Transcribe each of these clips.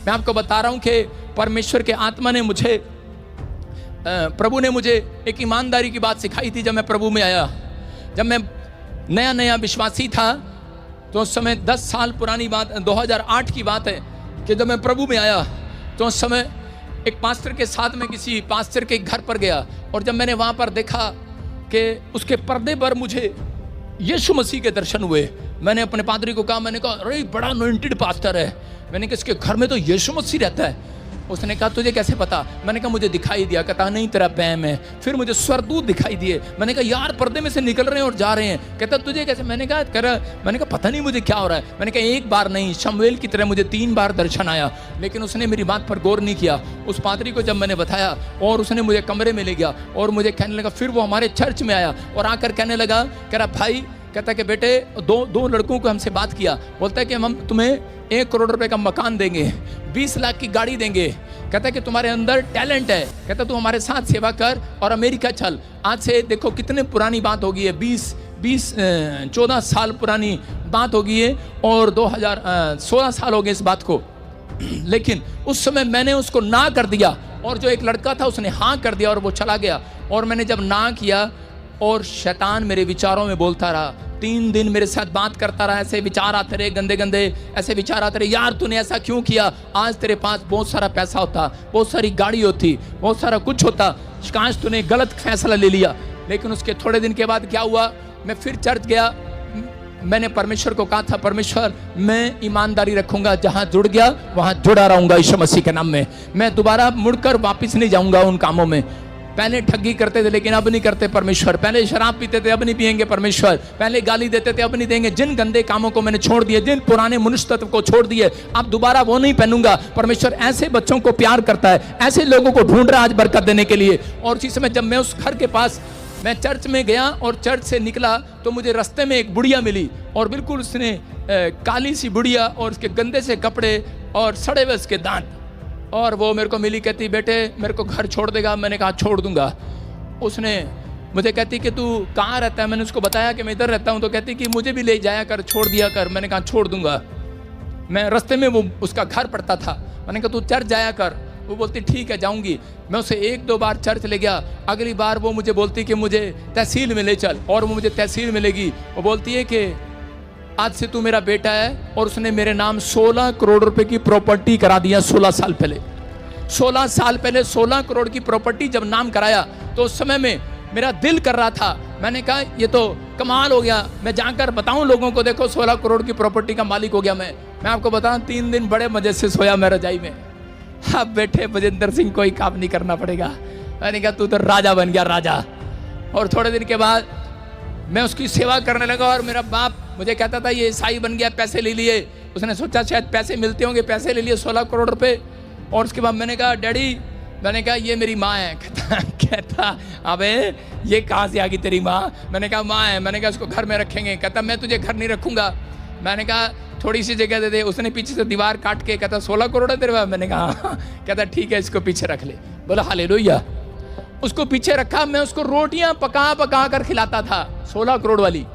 मैं आपको बता रहा हूं कि परमेश्वर के आत्मा ने मुझे, प्रभु ने मुझे एक ईमानदारी की बात सिखाई थी जब मैं प्रभु में आया। जब मैं नया नया विश्वासी था तो उस समय 10 साल पुरानी बात, 2008 की बात है कि जब मैं प्रभु में आया तो उस समय एक पास्टर के साथ में किसी पास्टर के घर पर गया, और जब मैंने वहाँ पर देखा कि उसके पर्दे पर मुझे यीशु मसीह के दर्शन हुए, मैंने अपने पादरी को कहा, मैंने कहा अरे बड़ा अनॉइंटेड पास्टर है, मैंने कहा इसके घर में तो यीशु मसीह रहता है। उसने कहा तुझे कैसे पता? मैंने कहा मुझे दिखाई दिया। कहता नहीं तेरा वहम है। फिर मुझे स्वर्गदूत दिखाई दिए। मैंने कहा यार पर्दे में से निकल रहे हैं और जा रहे हैं। कहता तुझे कैसे? मैंने कहा पता नहीं मुझे क्या हो रहा है। मैंने कहा एक बार नहीं, शमूएल की तरह मुझे 3 बार दर्शन आया, लेकिन उसने मेरी बात पर गौर नहीं किया। उस पादरी को जब मैंने बताया और उसने मुझे कमरे में ले गया और मुझे कहने लगा, फिर वो हमारे चर्च में आया और आकर कहने लगा, कह रहा भाई, कहता कि बेटे दो लड़कों को हमसे बात किया, बोलता है कि हम तुम्हें 1 करोड़ रुपए का मकान देंगे, 20 लाख की गाड़ी देंगे। कहता है कि तुम्हारे अंदर टैलेंट है, कहता तू हमारे साथ सेवा कर और अमेरिका चल। आज से देखो कितने पुरानी बात हो गई है, 14 साल पुरानी बात हो गई है और 2016 साल हो गए इस बात को। लेकिन उस समय मैंने उसको ना कर दिया और जो एक लड़का था उसने हाँ कर दिया और वो चला गया। और मैंने जब ना किया और शैतान मेरे विचारों में बोलता रहा, 3 दिन मेरे साथ बात करता रहा, ऐसे विचार आते रहे, गंदे गंदे ऐसे विचार आते रहे, यार तूने ऐसा क्यों किया? आज तेरे पास बहुत सारा पैसा होता, बहुत सारी गाड़ी होती, बहुत सारा कुछ होता, काश तूने गलत फैसला ले लिया। लेकिन उसके थोड़े दिन के बाद क्या हुआ, मैं फिर चर्च गया। मैंने परमेश्वर को कहा था, परमेश्वर मैं ईमानदारी रखूंगा, जहां जुड़ गया वहां जुड़ा रहूंगा यीशु मसीह के नाम में। मैं दोबारा मुड़कर वापस नहीं जाऊंगा उन कामों में। पहले ठगी करते थे लेकिन अब नहीं करते परमेश्वर, पहले शराब पीते थे अब नहीं पिएंगे परमेश्वर, पहले गाली देते थे अब नहीं देंगे। जिन गंदे कामों को मैंने छोड़ दिए, जिन पुराने मनुष्य तत्व को छोड़ दिए, अब दोबारा वो नहीं पहनूंगा। परमेश्वर ऐसे बच्चों को प्यार करता है, ऐसे लोगों को ढूंढ रहा है आज बरकत देने के लिए। और उसी समय जब मैं उस घर के पास, मैं चर्च में गया और चर्च से निकला तो मुझे रास्ते में एक बुढ़िया मिली और बिल्कुल उसने काली सी बुढ़िया और उसके गंदे से कपड़े और सड़े हुए उसके दांत, और वो मेरे को मिली, कहती बेटे मेरे को घर छोड़ देगा? मैंने कहा छोड़ दूंगा। उसने मुझे कहती कि तू कहाँ रहता है? मैंने उसको बताया कि मैं इधर रहता हूँ। तो कहती कि मुझे भी ले जाया कर, छोड़ दिया कर। मैंने कहा छोड़ दूंगा। मैं रास्ते में वो उसका घर पड़ता था, मैंने कहा तू चर्च जाया कर। वो बोलती ठीक है जाऊंगी। मैं उसे 1-2 बार चर्च ले गया। अगली बार वो मुझे बोलती कि मुझे तहसील में ले चल, और वो मुझे तहसील में लेगी। वो बोलती है कि आज से तू मेरा बेटा है, और उसने मेरे नाम 16 करोड़ रुपए की प्रॉपर्टी करा दिया 16 साल पहले। 16 साल पहले 16 करोड़ की प्रॉपर्टी जब नाम कराया तो उस समय में मेरा दिल कर रहा था, मैंने कहा ये तो कमाल हो गया, मैं जाकर बताऊं लोगों को, देखो 16 करोड़ की प्रॉपर्टी का मालिक हो गया मैं आपको बताऊं 3 दिन बड़े मजे से सोया मैं रजाई में। अब बेटे बजेंद्र सिंह कोई काम नहीं करना पड़ेगा। मैंने कहा तू तो राजा बन गया, राजा। और थोड़े दिन के बाद मैं उसकी सेवा करने लगा और मेरा बाप मुझे कहता था ये ईसाई बन गया, पैसे ले लिए। उसने सोचा शायद पैसे मिलते होंगे, पैसे ले लिए 16 करोड़ रुपए। और उसके बाद मैंने कहा डैडी, मैंने कहा ये मेरी माँ है। कहता अबे ये कहाँ से आ गई तेरी माँ? मैंने कहा माँ है। मैंने कहा उसको घर में रखेंगे। कहता मैं तुझे घर नहीं रखूँगा। मैंने कहा थोड़ी सी जगह दे दे। उसने पीछे से दीवार काट के कहता 16 करोड़ है तेरे पास? मैंने कहा हाँ। कहता ठीक है इसको पीछे रख ले। बोला हालेलुया। उसको पीछे रखा। मैं उसको रोटियां पका पका कर खिलाता था। 16 करोड़ वाली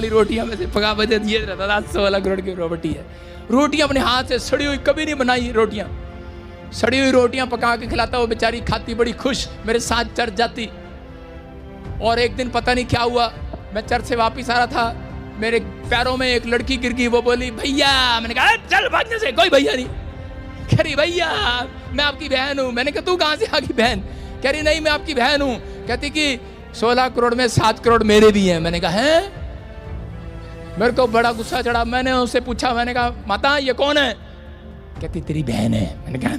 रोटियां में से पका बजे दिए रहता था। 16 करोड़ की प्रॉपर्टी है। रोटियां अपने हाथ से सड़ी हुई कभी नहीं बनाई, रोटियां सड़ी हुई रोटियां पका के खिलाता। वो बेचारी खाती बड़ी खुश, मेरे साथ चर्च जाती। और एक दिन पता नहीं क्या हुआ, मैं चर्च से वापिस आ रहा था, मेरे पैरों में एक लड़की गिर गई। वो बोली भैया। मैंने कहा चल भागने से। कोई भैया नहीं। कह रही भैया मैं आपकी बहन हूँ। मैंने कहा तू कहाँ से आ गई बहन? कह रही नहीं मैं आपकी बहन हूँ। कहती कि 16 करोड़ में 7 करोड़ मेरे भी हैं। मैंने कहा हैं? मेरे को बड़ा गुस्सा चढ़ा। मैंने उससे पूछा, मैंने कहा माता ये कौन है? कहती तेरी बहन है। मैंने कहा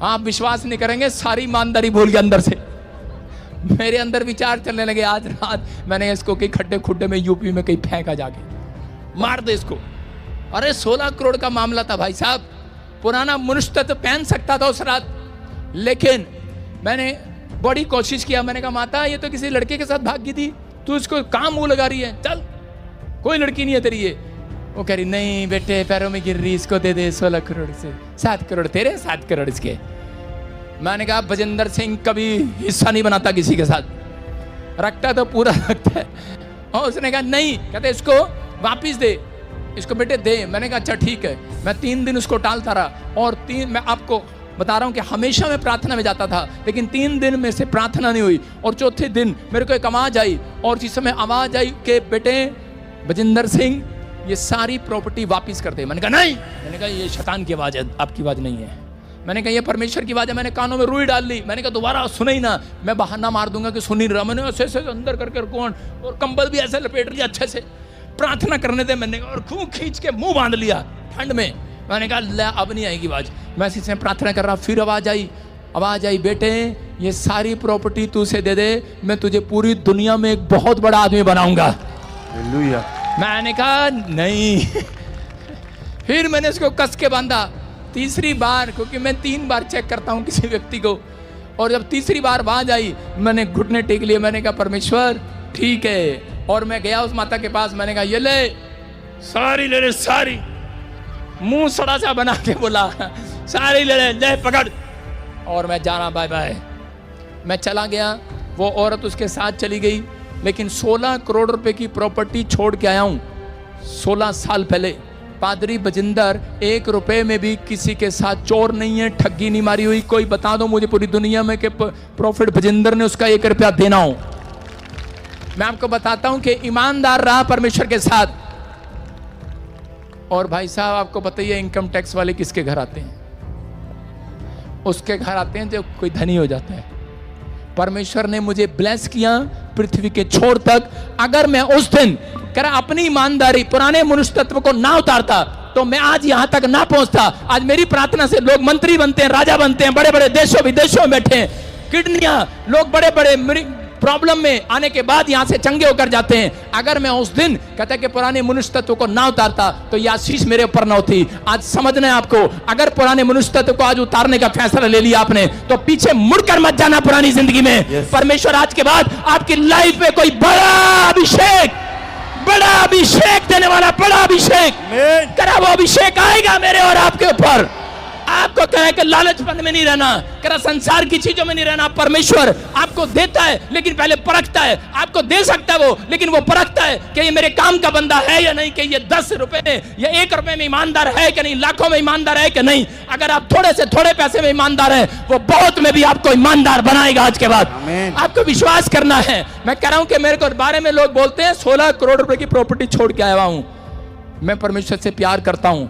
आप विश्वास नहीं करेंगे, सारी ईमानदारी भूल गया अंदर से। मेरे अंदर विचार चलने लगे, आज रात मैंने इसको कहीं खड्डे खुड्डे में यूपी में कहीं फेंका, जाके मार दे इसको। अरे 16 करोड़ का मामला था भाई साहब। पुराना मनुष्य तो पहन सकता था उस रात, लेकिन मैंने बड़ी कोशिश किया। मैंने कहा माता ये तो किसी लड़के के साथ भाग गई थी, तू इसको कहाँ मुंह लगा रही है? चल कोई लड़की नहीं है तेरी ये। वो कह रही नहीं बेटे पैरों में गिर रही, इसको दे दे 16 करोड़ से 7 करोड़ तेरे, 7 करोड़ इसके। मैंने कहा बजेंद्र सिंह कभी हिस्सा नहीं बनाता किसी के साथ, रखता तो पूरा रखता है। और उसने कहा नहीं, कहते इसको वापिस दे। इसको बेटे दे। मैंने कहा अच्छा ठीक है। मैं 3 दिन उसको टालता रहा और मैं आपको बता रहा हूं कि हमेशा मैं प्रार्थना में जाता था, लेकिन 3 दिन में से प्रार्थना नहीं हुई। और चौथे दिन मेरे को एक आवाज आई, और जिस समय आवाज आई कि बेटे बजिंदर सिंह ये सारी प्रॉपर्टी वापस कर दे। मैंने कहा नहीं, मैंने कहा ये शैतान की आवाज है, आपकी आवाज नहीं है। मैंने कहा ये परमेश्वर की आवाज है। मैंने कानों में रुई डाल ली। मैंने कहा दोबारा सुने ही ना, मैं बहाना मार दूंगा कि सुन ही रहा। मैंने ऐसे ऐसे अंदर करके कौन, और कंबल भी ऐसे लपेट लिया अच्छे से, प्रार्थना करने दे मैंने, और खूब खींच के मुंह बांध लिया ठंड में। मैंने कहा ले अब नहीं आएगी आवाज। मैं इसी से प्रार्थना कर रहा, फिर आवाज आई बेटे ये सारी प्रॉपर्टी तू उसे दे दे, मैं तुझे पूरी दुनिया में एक बहुत बड़ा आदमी बनाऊंगा। हालेलुया। मैंने कहा नहीं। फिर मैंने उसको कस के बांधा। तीसरी बार, क्योंकि मैं 3 बार चेक करता हूं किसी व्यक्ति को, और जब तीसरी बार आवाज आई मैंने घुटने टेक लिए। मैंने कहा परमेश्वर ठीक है। और मैं गया उस माता के पास। मैंने कहा ये ले सारी, ले ले सारी, मुंह सड़ा सा बना के बोला सारी ले ले, ले पकड़। और मैं जा रहा, बाय बाय। मैं चला गया, वो औरत उसके साथ चली गई, लेकिन 16 करोड़ रुपए की प्रॉपर्टी छोड़ के आया हूं 16 साल पहले। पादरी बजिंदर 1 रुपए में भी किसी के साथ चोर नहीं है, ठगी नहीं मारी हुई। कोई बता दो मुझे पूरी दुनिया में कि प्रॉफिट बजिंदर ने उसका 1 रुपया देना हो। मैं आपको बताता हूं कि ईमानदार रहा परमेश्वर के साथ। और भाई साहब आपको बताइए इनकम टैक्स वाले किसके घर आते हैं? उसके घर आते हैं जो कोई धनी हो जाता है। परमेश्वर ने मुझे ब्लेस किया पृथ्वी के छोर तक। अगर मैं उस दिन कर अपनी ईमानदारी पुराने मनुष्य तत्व को ना उतारता तो मैं आज यहां तक ना पहुंचता। आज मेरी प्रार्थना से लोग मंत्री बनते हैं, राजा बनते हैं, बड़े बड़े देशों विदेशों में बैठे हैं। किडनियां, लोग बड़े बड़े प्रॉब्लम में आने के बाद यहां से चंगे होकर जाते हैं। अगर मैं उस दिन कहता कि पुराने मनुष्य तत्व को ना उतारता तो यह आशीष मेरे ऊपर ना होती। आज समझना है आपको, अगर पुराने मनुष्य तत्व को आज उतारने का फैसला ले लिया आपने तो पीछे मुड़कर मत जाना पुरानी जिंदगी में। परमेश्वर आज के बाद आपकी लाइफ में कोई बड़ा अभिषेक देने वाला, बड़ा अभिषेक करा, वो अभिषेक आएगा मेरे और आपके ऊपर। आपको कहे कि लालचपन में नहीं रहना, करा संसार की चीजों में नहीं रहना। परमेश्वर आपको देता है लेकिन पहले परखता है। आपको दे सकता है वो, लेकिन वो परखता है कि ये मेरे काम का बंदा है या नहीं, कि ये 10 रुपए या 1 रुपए में ईमानदार है कि नहीं, लाखों में ईमानदार है कि नहीं। अगर आप थोड़े से थोड़े पैसे में ईमानदार हैं, वो बहुत में भी आपको ईमानदार बनाएगा। आज के बाद आपको विश्वास करना है। मैं कह रहा हूं कि मेरे को बारे में लोग बोलते हैं 16 करोड़ रुपए की प्रॉपर्टी छोड़ के आया हूं। मैं परमेश्वर से प्यार करता हूं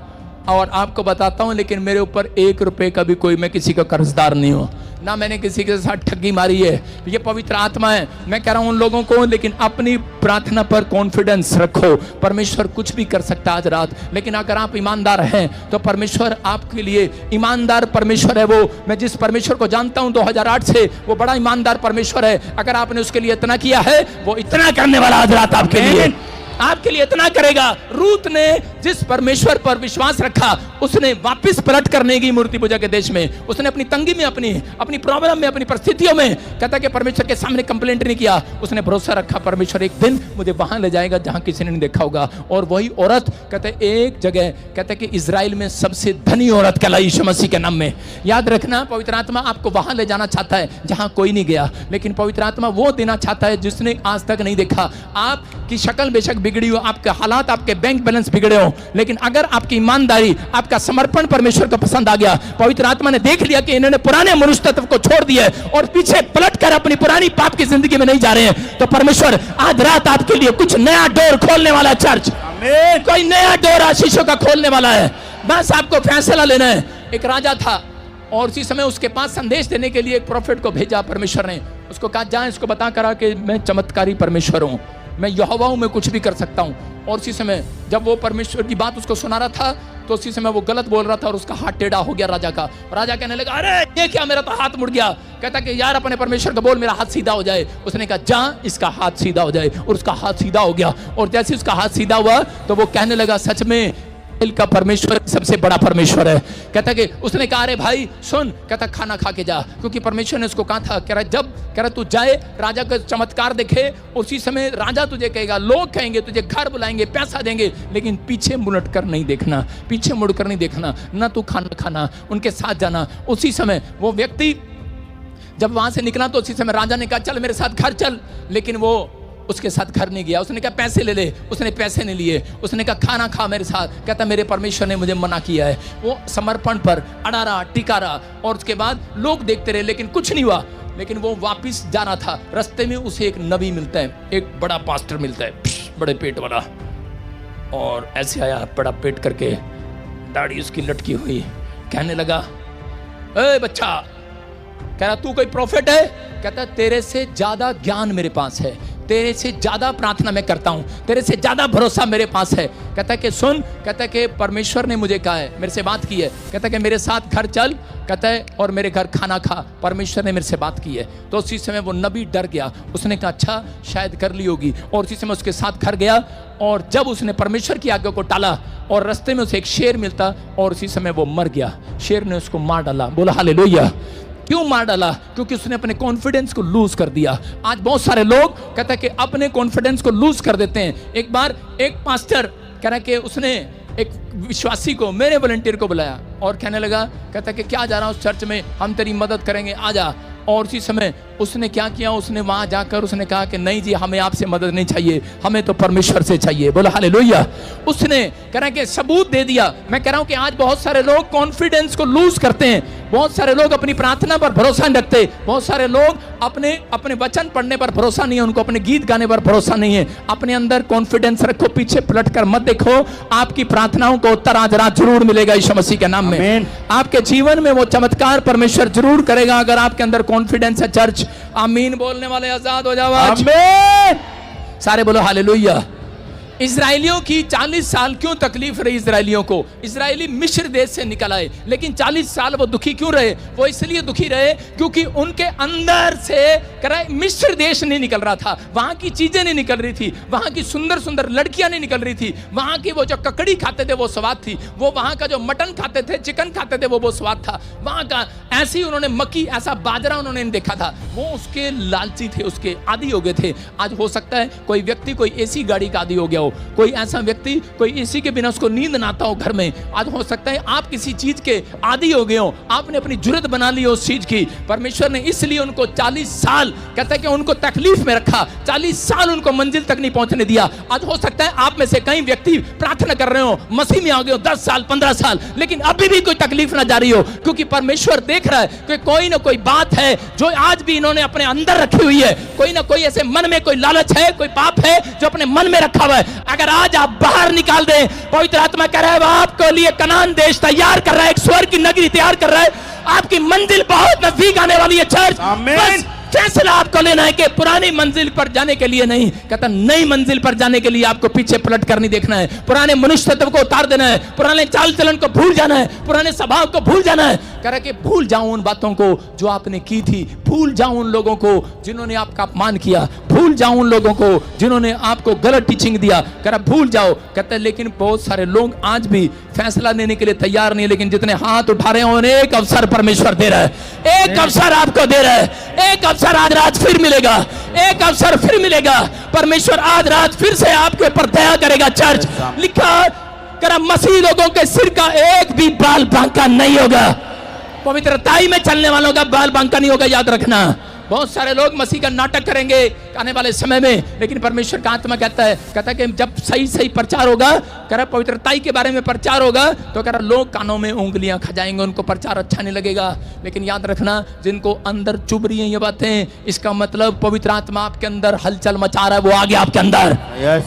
और आपको बताता हूं, लेकिन मेरे ऊपर 1 रुपए का भी कोई, मैं किसी का कर्जदार नहीं हूं, ना मैंने किसी के साथ ठगी मारी है। ये पवित्र आत्मा है। मैं कह रहा हूं उन लोगों को, लेकिन अपनी प्रार्थना पर कॉन्फिडेंस रखो। परमेश्वर कुछ भी कर सकता है आज रात, लेकिन अगर आप ईमानदार हैं तो परमेश्वर आपके लिए ईमानदार परमेश्वर है। वो मैं जिस परमेश्वर को जानता हूं 2008 से, वो बड़ा ईमानदार परमेश्वर है। अगर आपने उसके लिए इतना किया है, वो इतना करने वाला आज रात आपके लिए इतना करेगा। रूत ने जिस परमेश्वर पर विश्वास रखा, उसने वापस पलट करने की मूर्ति पूजा के देश में, उसने अपनी तंगी में, अपनी प्रॉब्लम में, अपनी परिस्थितियों में कहता कि परमेश्वर के सामने कंप्लेंट नहीं किया। उसने भरोसा रखा परमेश्वर एक दिन मुझे वहां ले जाएगा जहां किसी ने नहीं देखा होगा। और वही औरत कहते एक जगह कहते कि इजराइल में सबसे धनी औरत कहलाई यीशु मसीह के नाम में। याद रखना, पवित्र आत्मा आपको वहां ले जाना चाहता है जहां कोई नहीं गया, लेकिन पवित्र आत्मा वो देना चाहता है जिसने आज तक नहीं देखा। आपकी शक्ल बेशक बिगड़ी हो, आपके हालात, आपके बैंक बैलेंस बिगड़े हो, लेकिन अगर आपकी ईमानदारी, आपका समर्पण परमेश्वर को पसंद आ गया, पवित्र आत्मा ने देख लिया कि इन्होंने पुराने मनुष्य तत्व को छोड़ दिया और पीछे पलटकर अपनी पुरानी पाप की जिंदगी में नहीं जा रहे हैं, तो परमेश्वर आज रात आपके लिए कुछ नया डोर खोलने वाला है। चर्च कोई नया डोर आशीषों का खोलने वाला है। बस आपको फैसला लेना है। एक राजा था और उसी समय उसके पास संदेश देने के लिए एक प्रोफेट को भेजा परमेश्वर ने। उसको कहा जा इसको बता करा कि मैं चमत्कारी परमेश्वर हूं, मैं यहोवा हूं, मैं कुछ भी कर सकता हूं। और उसी समय जब वो परमेश्वर की बात उसको सुना रहा था तो उसी समय वो गलत बोल रहा था और उसका हाथ टेढ़ा हो गया राजा का। राजा कहने लगा अरे ये क्या, मेरा तो हाथ मुड़ गया। कहता कि यार अपने परमेश्वर को बोल मेरा हाथ सीधा हो जाए। उसने कहा जा इसका हाथ सीधा हो जाए, और उसका हाथ सीधा हो गया। और जैसे उसका हाथ सीधा हुआ तो वो कहने लगा सच में का परमेश्वर सबसे बड़ा परमेश्वर है। कहता कि उसने कहा अरे भाई सुन, कहता खाना खा के जा, क्योंकि परमेश्वर ने उसको कहा था कह रहा तू जाए राजा का चमत्कार देखे, उसी समय राजा तुझे कहेगा, लोग कहेंगे, तुझे घर बुलाएंगे, पैसा देंगे, लेकिन पीछे मुड़कर नहीं देखना, पीछे मुड़कर नहीं देखना, ना तू खाना खाना, उनके साथ जाना। उसी समय वो व्यक्ति जब वहां से निकला तो उसी समय राजा ने कहा चल मेरे साथ घर चल, लेकिन वो उसके साथ घर नहीं गया। उसने कहा पैसे ले ले, उसने पैसे नहीं लिए। उसने कहा खाना खा मेरे साथ, कहता मेरे परमेश्वर ने मुझे मना किया है। वो समर्पण पर अड़ा रहा, टिका रहा, और उसके बाद लोग देखते रहे लेकिन कुछ नहीं हुआ। लेकिन वो वापस जा रहा था, रास्ते में उसे एक नबी मिलता है, एक बड़ा पास्टर मिलता है, बड़े पेट वाला, और ऐसे आया बड़ा पेट करके, दाढ़ी उसकी लटकी हुई, कहने लगा ए बच्चा, कह रहा तू कोई प्रॉफिट है? कहता तेरे से ज्यादा ज्ञान मेरे पास है, तेरे से ज्यादा प्रार्थना मैं करता हूं, तेरे से ज्यादा भरोसा मेरे पास है। कहता कि सुन, कहता कि परमेश्वर ने मुझे कहा है, मेरे से बात की है, कहता कि मेरे साथ घर चल, कहता है और मेरे घर खाना खा, परमेश्वर ने मेरे से बात की है। तो उसी समय वो नबी डर गया, उसने कहा अच्छा शायद कर ली होगी, और उसी समय उसके साथ घर गया। और जब उसने परमेश्वर की आज्ञा को टाला और रास्ते में उसे एक शेर मिलता, और उसी समय वो मर गया, शेर ने उसको मार डाला। बोला हालेलुया। क्यों मार डाला? क्योंकि उसने अपने कॉन्फिडेंस को लूज कर दिया। आज बहुत सारे लोग कहते हैं कि अपने कॉन्फिडेंस को लूज कर देते हैं। एक बार एक पास्टर कह रहा है कि उसने एक विश्वासी को, मेरे वॉलंटियर को बुलाया और कहने लगा, कहता है कि क्या जा रहा हूँ उस चर्च में, हम तेरी मदद करेंगे, आ जा। और उसी समय उसने क्या किया, उसने वहां जाकर उसने कहा कि नहीं जी हमें आपसे मदद नहीं चाहिए, हमें तो परमेश्वर से चाहिए। बोला हालेलुया। उसने कह रहा है कि सबूत दे दिया। मैं कह रहा हूं कि आज बहुत सारे लोग कॉन्फिडेंस को लूज करते हैं, बहुत सारे लोग अपनी प्रार्थना पर भरोसा नहीं रखते, बहुत सारे लोग अपने वचन पढ़ने पर भरोसा नहीं है, उनको अपने गीत गाने पर भरोसा नहीं है। अपने अंदर कॉन्फिडेंस रखो, पीछे पलट कर मत देखो, आपकी प्रार्थनाओं को उत्तर आज रात जरूर मिलेगा यीशु मसीह के नाम में। आपके जीवन में वो चमत्कार परमेश्वर जरूर करेगा अगर आपके अंदर कॉन्फिडेंस है। चर्च आमीन बोलने वाले आजाद हो जाओ आज। आमीन। सारे बोलो हालेलुया। इजराइलियों की 40 साल क्यों तकलीफ रही इजराइलियों को? इजराइली मिस्र देश से निकल आए, लेकिन 40 साल वो दुखी क्यों रहे? वो इसलिए दुखी रहे क्योंकि उनके अंदर से मिस्र देश नहीं निकल रहा था, वहां की चीजें नहीं निकल रही थी, वहां की सुंदर सुंदर लड़कियां नहीं निकल रही थी, वहां की वो जो ककड़ी खाते थे वो स्वाद थी, वो वहां का जो मटन खाते थे, चिकन खाते थे वो स्वाद था, वहां का ऐसी उन्होंने मक्की, ऐसा बाजरा उन्होंने नहीं देखा था। वो उसके लालची थे, उसके आदी हो गए थे। आज हो सकता है कोई व्यक्ति कोई एसी गाड़ी का आदी हो गया, कोई ऐसा व्यक्ति कोई इसी के बिना उसको नींद ना आता हो घर में। आज हो सकता है आप किसी चीज के आदी हो गए हो, आपने अपनी जुर्रत बना ली हो उस चीज की। परमेश्वर ने इसलिए उनको 40 साल कहता है कि उनको तकलीफ में रखा, 40 साल उनको मंजिल तक नहीं पहुंचने दिया। आज हो सकता है आप में से कई व्यक्ति प्रार्थना कर रहे हो, मसीह में आ गए हो 10 साल 15 साल, लेकिन अभी भी कोई तकलीफ ना जा रही हो, क्योंकि परमेश्वर देख रहा है कि कोई ना कोई बात है जो आज भी इन्होंने अपने अंदर रखी हुई है। कोई ना कोई ऐसे मन में कोई लालच है, कोई पाप है जो अपने मन में रखा हुआ है। अगर आज आप बाहर निकाल दें, पवित्र आत्मा कह रहा है वो आपके लिए कनान देश तैयार कर रहा है, एक स्वर्ग की नगरी तैयार कर रहा है, आपकी मंजिल बहुत नजदीक आने वाली है। चर्च बस फैसला आपको लेना है कि पुरानी मंजिल पर जाने के लिए नहीं, कहता नई मंजिल पर जाने के लिए आपको पीछे पलट कर नहीं देखना है, पुराने मनुष्य तत्व को उतार देना है, पुराने चाल चलन को भूल जाना है, पुराने स्वभाव को भूल जाना है। कह रहा कि भूल जाओ उन बातों को जो आपने की थी, भूल जाओ उन लोगों को जिन्होंने आपका अपमान किया, भूल जाओ उन लोगों को जिन्होंने आपको गलत टीचिंग दिया, कह रहा भूल जाओ। कहते लेकिन बहुत सारे लोग आज भी फैसला लेने के लिए तैयार नहीं, लेकिन जितने हाथ उठा रहे हैं एक अवसर परमेश्वर दे रहा है, एक अवसर आपको दे रहा है, एक अवसर आज रात फिर मिलेगा, एक अवसर फिर मिलेगा। परमेश्वर आज रात फिर से आपके ऊपर दया करेगा। चर्च लिखा कर मसीह लोगों के सिर का एक भी बाल बांका नहीं होगा, पवित्रताई में चलने वालों का बाल बांका नहीं होगा, याद रखना। बहुत सारे लोग मसीह का नाटक करेंगे आने वाले समय में, लेकिन परमेश्वर का आत्मा कहता है कि जब सही सही प्रचार होगा, कह रहा पवित्रताई के बारे में प्रचार होगा, तो कह रहा लोग कानों में उंगलियां खजाएंगे, उनको प्रचार अच्छा नहीं लगेगा। लेकिन याद रखना जिनको अंदर चुभ रही हैं ये बातें, इसका मतलब पवित्र आत्मा आपके अंदर हलचल मचा रहा है, वो आ गया आपके अंदर,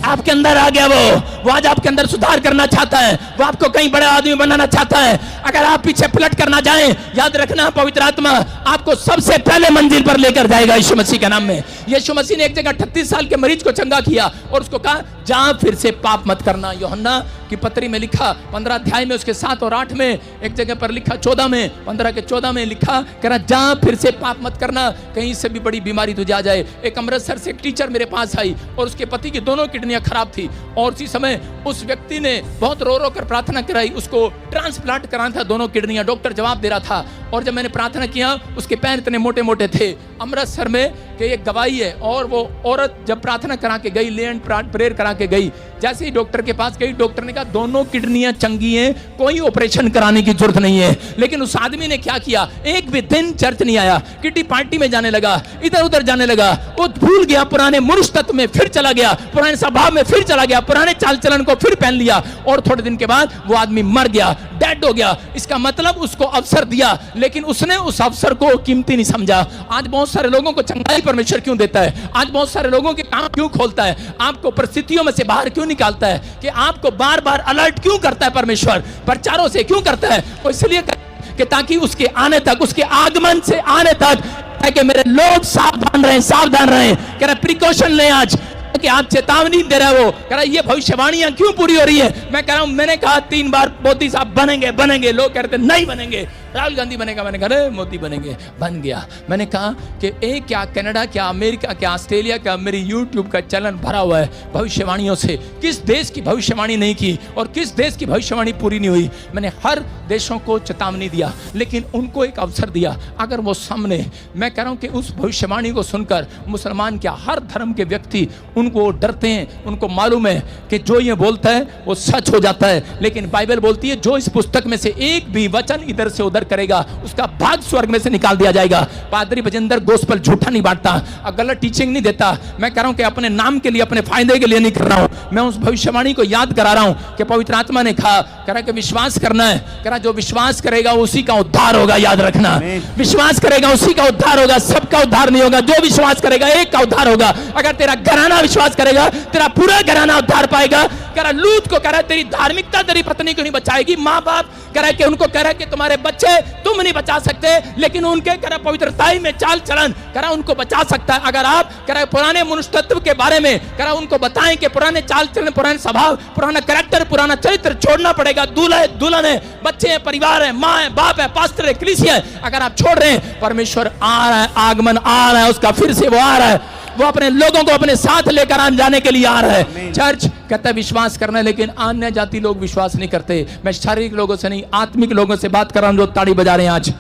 आपके अंदर आ गया वो आज आपके अंदर सुधार करना चाहता है, वो आपको कहीं बड़ा आदमी बनाना चाहता है। अगर आप पीछे पलट कर ना जाएं, याद रखना पवित्र आत्मा आपको सबसे पहले मंजिल पर लेकर जाएगा यीशु मसीह के नाम में। यीशु मसीह ने एक जगह 38 साल के मरीज को चंगा किया और उसको कहा जहां फिर से पाप मत करना। यूहन्ना की पत्री में लिखा 15 अध्याय में उसके 7 और 8 में, एक जगह पर लिखा 14 में, 15 के 14 में लिखा कह रहा जहां फिर से पाप मत करना, कहीं से भी बड़ी बीमारी तुझे आ जाए। एक अमृतसर से एक टीचर मेरे पास आई और उसके पति की दोनों किडनियां खराब थी और उसी समय उस व्यक्ति ने बहुत रो रो कर प्रार्थना कराई, उसको ट्रांसप्लांट कराना था दोनों किडनियां, डॉक्टर जवाब दे रहा था। और जब मैंने प्रार्थना किया उसके पैर इतने मोटे मोटे थे। अमृतसर में कि एक गवाही है, और वो औरत जब प्रार्थना करा के गई, लेन प्रेयर करा के गई, जैसे ही डॉक्टर के पास गई, डॉक्टर ने कहा दोनों किडनियां चंगी हैं, कोई ऑपरेशन कराने की जरूरत नहीं है। लेकिन उस आदमी ने क्या किया, एक भी दिन चर्च नहीं आया, किटी पार्टी में जाने लगा, इधर उधर जाने लगा, वो भूल गया, पुराने मनुष्य तत्व में फिर चला गया, पुराने स्वभाव में फिर चला गया, पुराने चाल चलन को फिर पहन लिया, और थोड़े दिन के बाद वो आदमी मर गया, डेड हो गया। इसका मतलब उसको अवसर दिया, लेकिन उसने उस अवसर को कीमती नहीं समझा। आज बहुत सारे लोगों को चंगाई परमेश्वर क्यों देता है, आज बहुत सारे लोगों के काम क्यों खोलता है, आपको परिस्थितियों में से बाहर क्यों निकालता है, कि आपको बार बार अलर्ट क्यों करता है परमेश्वर, प्रचारों से क्यों करता है, वो इसलिए कि ताकि उसके आने तक, उसके आगमन से आने तक है कि मेरे लोग सावधान रहें, सावधान रहें, कह रहे प्रिकॉशन लें आज, कि आप चेतावनी दे रहे हो, कह रहा ये भविष्यवाणियां क्यों पूरी हो रही है। मैं कह रहा हूं, मैंने कहा 3 बार मोदी साहब बनेंगे बनेंगे, लोग कहते नहीं बनेंगे, राहुल गांधी बनेगा, मैंने कहा अरे मोदी बनेंगे, बन गया। मैंने कहा कि एक क्या कनाडा, क्या अमेरिका, क्या ऑस्ट्रेलिया, क्या मेरी यूट्यूब का चैनल भरा हुआ है भविष्यवाणियों से, किस देश की भविष्यवाणी नहीं की और किस देश की भविष्यवाणी पूरी नहीं हुई। मैंने हर देशों को चेतावनी दिया, लेकिन उनको एक अवसर दिया, अगर वो सामने, मैं कह रहा हूं कि उस भविष्यवाणी को सुनकर मुसलमान क्या हर धर्म के व्यक्ति उनको डरते हैं, उनको मालूम है कि जो ये बोलता है वो सच हो जाता है। लेकिन बाइबल बोलती है जो इस पुस्तक में से एक भी वचन इधर से उधर करेगा उसका भाग स्वर्ग में से निकाल दिया जाएगा। पादरी बजिंदर गोस्पल झूठा नहीं बांटता, गलत टीचिंग नहीं देता। मैं कह रहा हूं कि अपने नाम के लिए, अपने फायदे के लिए नहीं कर रहा हूं, मैं उस भविष्यवाणी को याद करा रहा हूं कि पवित्र आत्मा ने कहा, कह रहा कि विश्वास करना है, कह रहा जो विश्वास करेगा उसी का उद्धार होगा, याद रखना, विश्वास करेगा उसी का उद्धार होगा, सबका उद्धार नहीं होगा, जो विश्वास करेगा एक का उद्धार होगा। अगर तेरा घराना विश्वास करेगा तेरा पूरा घराना उद्धार पाएगा। कह रहा लूत को, कह रहा तेरी धार्मिकता तेरी पत्नी को नहीं बचाएगी, माँ बाप कह रहा कि उनको, कह रहा कि तुम्हारे बच्चे तुम नहीं बचा सकते, लेकिन उनके कह रहा पवित्रताई में चाल चलन कह रहा उनको बचा सकता है। अगर आप कह रहा पुराने मनुष्य तत्व के बारे में कह रहा उनको बताएं कि पुराने चाल चलन, पुराने स्वभाव, पुराना कैरेक्टर, पुराना चरित्र छोड़ना पड़ेगा। दूल्हा है, दुल्हन है, बच्चे हैं, परिवार है, माँ है, बाप है, पास्टर है, कलीसिया है, अगर आप छोड़ रहे हैं, परमेश्वर आ रहा है, आगमन आ रहा है उसका, फिर से वो आ रहा है, वो अपने लोगों को अपने साथ लेकर आने जाने के लिए आ रहा है। चर्च कहता है विश्वास करना है, लेकिन अन्य जाति लोग विश्वास नहीं करते। मैं शारीरिक लोगों से नहीं, आत्मिक लोगों से बात कर रहा हूं जो ताड़ी बजा रहे हैं। आज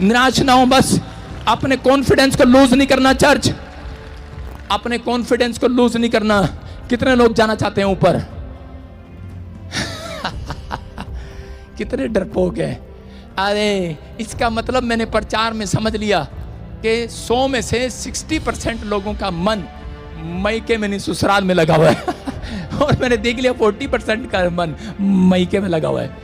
निराश ना हो, बस अपने कॉन्फिडेंस को लूज नहीं करना। चर्च अपने कॉन्फिडेंस को लूज नहीं करना। कितने लोग जाना चाहते हैं ऊपर कितने डरपोक है। अरे इसका मतलब मैंने प्रचार में समझ लिया कि 100 में से 60% लोगों का मन मैके में नहीं ससुराल में लगा हुआ है और मैंने देख लिया 40% का मन मैके में लगा हुआ है।